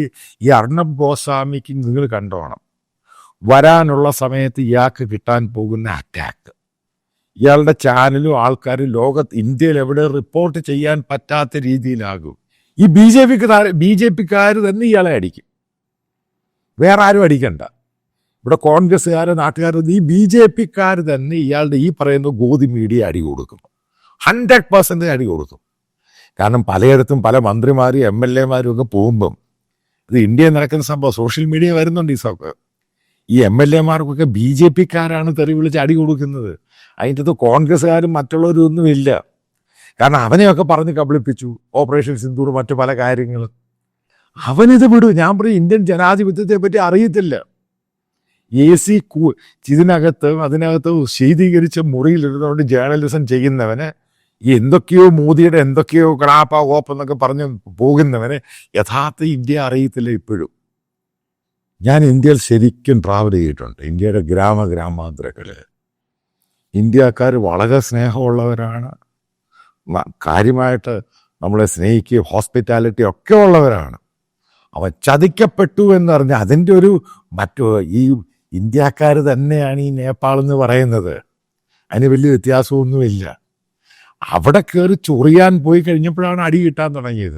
ഈ അർണബ് ഗോസ്വാമിക്ക് നിങ്ങൾ കണ്ടോണം, വരാനുള്ള സമയത്ത് ഇയാൾക്ക് കിട്ടാൻ പോകുന്ന അറ്റാക്ക്, ഇയാളുടെ ചാനലും ആൾക്കാരും ഇന്ത്യയിൽ എവിടെ റിപ്പോർട്ട് ചെയ്യാൻ പറ്റാത്ത രീതിയിലാകും. ഈ ബി ജെ പിക്കാർ തന്നെ ഇയാളെ അടിക്കും, വേറെ ആരും അടിക്കണ്ട. ഇവിടെ കോൺഗ്രസ്സുകാരോ നാട്ടുകാരോ, ഈ ബി ജെ പിക്കാർ തന്നെ ഇയാളുടെ ഈ പറയുന്ന ഗോതി മീഡിയ അടി കൊടുക്കും, 100% അടി കൊടുക്കും. കാരണം പലയിടത്തും പല മന്ത്രിമാരും എം എൽ എമാരും ഒക്കെ പോകുമ്പം ഇത് ഇന്ത്യയിൽ നടക്കുന്ന സംഭവം സോഷ്യൽ മീഡിയ വരുന്നുണ്ട്. ഈ എം എൽ എമാർക്കൊക്കെ ബി ജെ പിക്കാരാണ് തെറി വിളിച്ച് അടി കൊടുക്കുന്നത്. അതിൻ്റെ അത് കോൺഗ്രസ്സുകാരും മറ്റുള്ളവരും ഒന്നുമില്ല. കാരണം അവനെയൊക്കെ പറഞ്ഞ് കബളിപ്പിച്ചു, ഓപ്പറേഷൻ സിന്ദൂർ, മറ്റു പല കാര്യങ്ങളും. അവനിത് വിടൂ. ഞാൻ പറയും, ഇന്ത്യൻ ജനാധിപത്യത്തെ പറ്റി അറിയത്തില്ല. AC അതിനകത്ത് ശീതീകരിച്ച മുറിയിലിരുന്നുകൊണ്ട് ജേർണലിസം ചെയ്യുന്നവന്, ഈ എന്തൊക്കെയോ മോദിയുടെ എന്തൊക്കെയോ കടാപ്പ ഓപ്പെന്നൊക്കെ പറഞ്ഞ് പോകുന്നവന് യഥാർത്ഥ ഇന്ത്യ അറിയത്തില്ല ഇപ്പോഴും. ഞാൻ ഇന്ത്യയിൽ ശരിക്കും ട്രാവൽ ചെയ്തിട്ടുണ്ട്. ഇന്ത്യയുടെ ഗ്രാമാന്തരങ്ങളിൽ ഇന്ത്യക്കാർ വളരെ സ്നേഹമുള്ളവരാണ്, കാര്യമായിട്ട് നമ്മളെ സ്നേഹിക്കുകയും ഹോസ്പിറ്റാലിറ്റി ഒക്കെ ഉള്ളവരാണ്. അവൻ ചതിക്കപ്പെട്ടു എന്ന് പറഞ്ഞാൽ അതിൻ്റെ ഈ ഇന്ത്യക്കാർ തന്നെയാണ് ഈ നേപ്പാൾ എന്ന് പറയുന്നത്. അതിന് വലിയ വ്യത്യാസമൊന്നുമില്ല. അവിടെ കയറി ചൊറിയാൻ പോയി കഴിഞ്ഞപ്പോഴാണ് അടി കിട്ടാൻ തുടങ്ങിയത്.